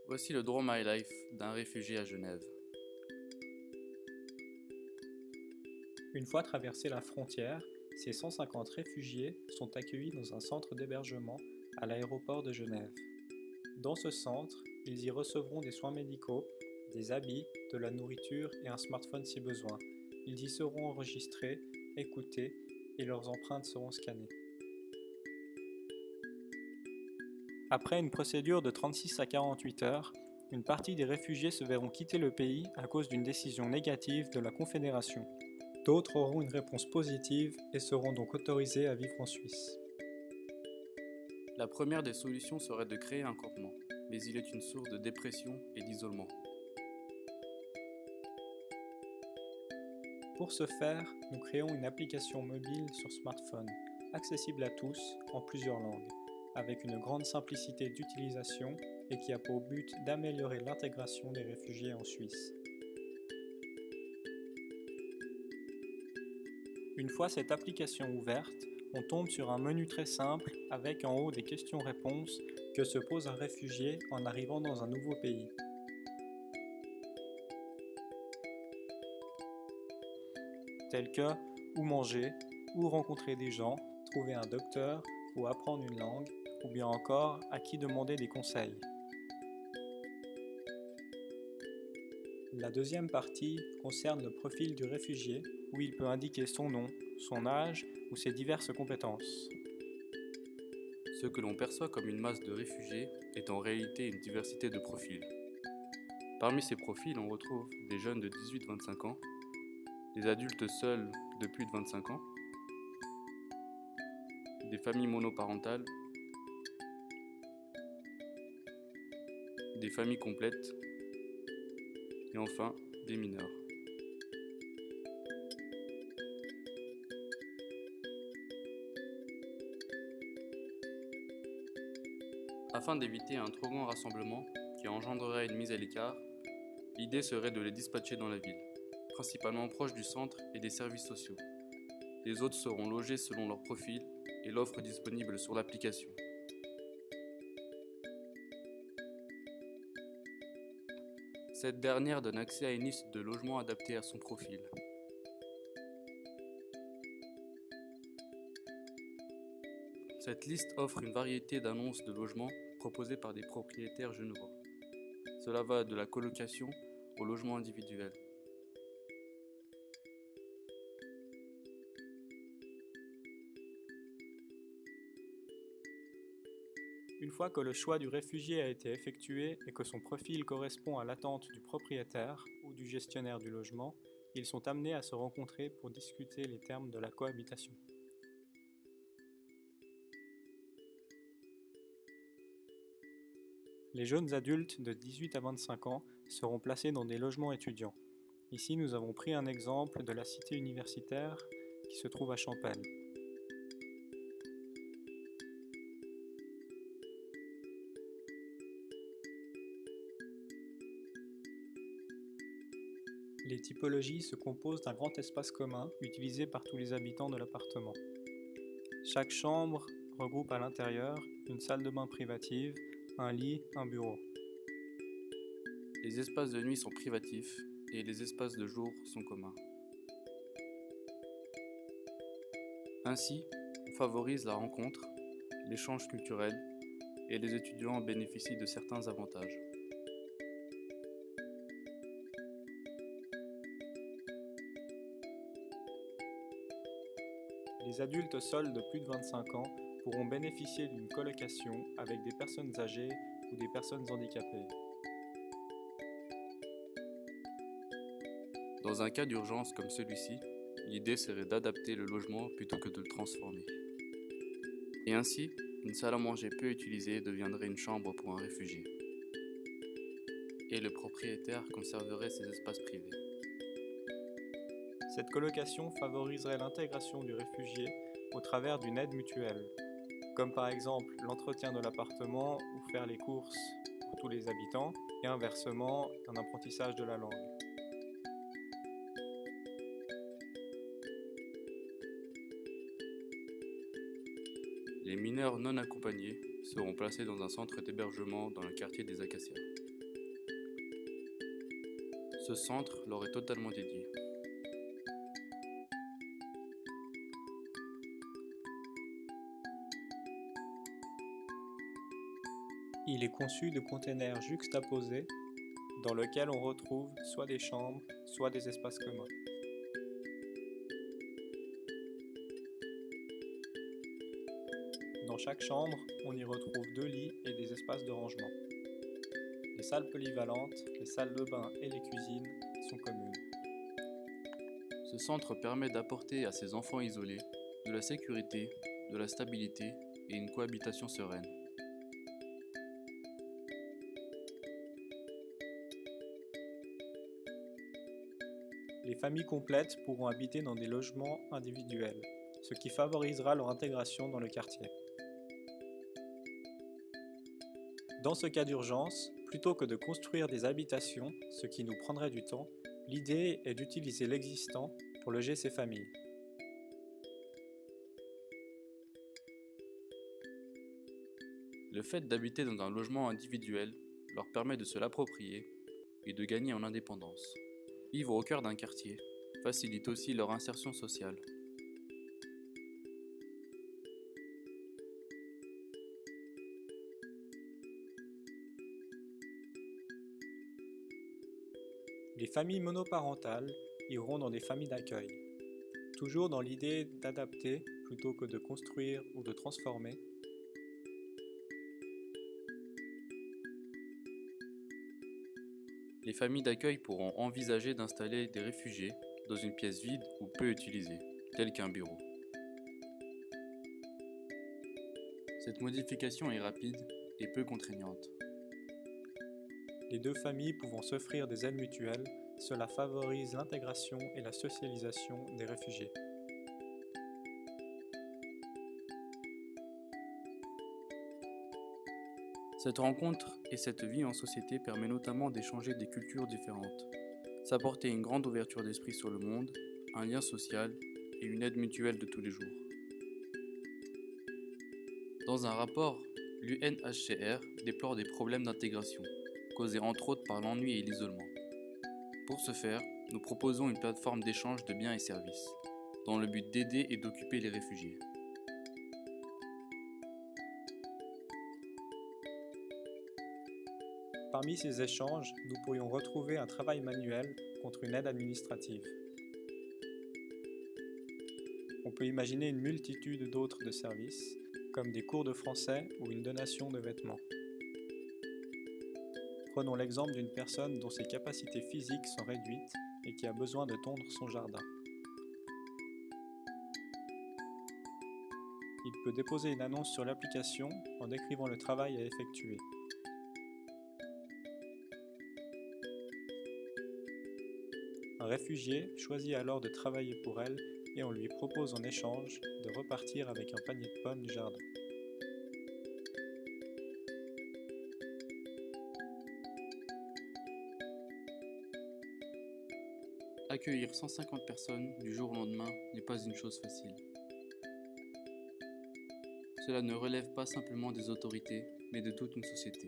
Voici le Draw My Life d'un réfugié à Genève. Une fois traversé la frontière, ces 150 réfugiés sont accueillis dans un centre d'hébergement à l'aéroport de Genève. Dans ce centre, ils y recevront des soins médicaux, des habits, de la nourriture et un smartphone si besoin. Ils y seront enregistrés, écoutés et leurs empreintes seront scannées. Après une procédure de 36 à 48 heures, une partie des réfugiés se verront quitter le pays à cause d'une décision négative de la Confédération. D'autres auront une réponse positive et seront donc autorisés à vivre en Suisse. La première des solutions serait de créer un campement, mais il est une source de dépression et d'isolement. Pour ce faire, nous créons une application mobile sur smartphone, accessible à tous en plusieurs langues, avec une grande simplicité d'utilisation et qui a pour but d'améliorer l'intégration des réfugiés en Suisse. Une fois cette application ouverte, on tombe sur un menu très simple avec en haut des questions-réponses que se pose un réfugié en arrivant dans un nouveau pays. Tels que où manger, où rencontrer des gens, trouver un docteur ou apprendre une langue, ou bien encore à qui demander des conseils. La deuxième partie concerne le profil du réfugié, où il peut indiquer son nom, son âge ou ses diverses compétences. Ce que l'on perçoit comme une masse de réfugiés est en réalité une diversité de profils. Parmi ces profils, on retrouve des jeunes de 18-25 ans, des adultes seuls de plus de 25 ans, des familles monoparentales, des familles complètes et enfin des mineurs. Afin d'éviter un trop grand rassemblement qui engendrerait une mise à l'écart, l'idée serait de les dispatcher dans la ville, principalement proche du centre et des services sociaux. Les autres seront logés selon leur profil et l'offre disponible sur l'application. Cette dernière donne accès à une liste de logements adaptés à son profil. Cette liste offre une variété d'annonces de logements proposées par des propriétaires genevois. Cela va de la colocation au logement individuel. Une fois que le choix du réfugié a été effectué et que son profil correspond à l'attente du propriétaire ou du gestionnaire du logement, ils sont amenés à se rencontrer pour discuter les termes de la cohabitation. Les jeunes adultes de 18 à 25 ans seront placés dans des logements étudiants. Ici, nous avons pris un exemple de la cité universitaire qui se trouve à Champel. Les typologies se composent d'un grand espace commun utilisé par tous les habitants de l'appartement. Chaque chambre regroupe à l'intérieur une salle de bain privative, un lit, un bureau. Les espaces de nuit sont privatifs et les espaces de jour sont communs. Ainsi, on favorise la rencontre, l'échange culturel et les étudiants bénéficient de certains avantages. Les adultes seuls de plus de 25 ans pourront bénéficier d'une colocation avec des personnes âgées ou des personnes handicapées. Dans un cas d'urgence comme celui-ci, l'idée serait d'adapter le logement plutôt que de le transformer. Et ainsi, une salle à manger peu utilisée deviendrait une chambre pour un réfugié. Et le propriétaire conserverait ses espaces privés. Cette colocation favoriserait l'intégration du réfugié au travers d'une aide mutuelle, comme par exemple l'entretien de l'appartement ou faire les courses pour tous les habitants, et inversement un apprentissage de la langue. Les mineurs non accompagnés seront placés dans un centre d'hébergement dans le quartier des Acacias. Ce centre leur est totalement dédié. Il est conçu de containers juxtaposés dans lesquels on retrouve soit des chambres, soit des espaces communs. Dans chaque chambre, on y retrouve 2 lits et des espaces de rangement. Les salles polyvalentes, les salles de bain et les cuisines sont communes. Ce centre permet d'apporter à ces enfants isolés de la sécurité, de la stabilité et une cohabitation sereine. Les familles complètes pourront habiter dans des logements individuels, ce qui favorisera leur intégration dans le quartier. Dans ce cas d'urgence, plutôt que de construire des habitations, ce qui nous prendrait du temps, l'idée est d'utiliser l'existant pour loger ces familles. Le fait d'habiter dans un logement individuel leur permet de se l'approprier et de gagner en indépendance. Vivre au cœur d'un quartier facilite aussi leur insertion sociale. Les familles monoparentales iront dans des familles d'accueil. Toujours dans l'idée d'adapter plutôt que de construire ou de transformer, Les familles d'accueil pourront envisager d'installer des réfugiés dans une pièce vide ou peu utilisée, telle qu'un bureau. Cette modification est rapide et peu contraignante. les 2 familles pouvant s'offrir des aides mutuelles, cela favorise l'intégration et la socialisation des réfugiés. Cette rencontre et cette vie en société permet notamment d'échanger des cultures différentes, s'apporter une grande ouverture d'esprit sur le monde, un lien social et une aide mutuelle de tous les jours. Dans un rapport, l'UNHCR déplore des problèmes d'intégration, causés entre autres par l'ennui et l'isolement. Pour ce faire, nous proposons une plateforme d'échange de biens et services, dans le but d'aider et d'occuper les réfugiés. Parmi ces échanges, nous pourrions retrouver un travail manuel contre une aide administrative. On peut imaginer une multitude d'autres de services, comme des cours de français ou une donation de vêtements. Prenons l'exemple d'une personne dont ses capacités physiques sont réduites et qui a besoin de tondre son jardin. Il peut déposer une annonce sur l'application en décrivant le travail à effectuer. Un réfugié choisit alors de travailler pour elle et on lui propose en échange de repartir avec un panier de pommes du jardin. Accueillir 150 personnes du jour au lendemain n'est pas une chose facile. Cela ne relève pas simplement des autorités, mais de toute une société.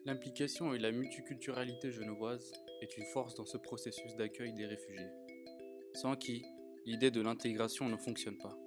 L'implication et la multiculturalité genevoise est une force dans ce processus d'accueil des réfugiés, sans qui l'idée de l'intégration ne fonctionne pas.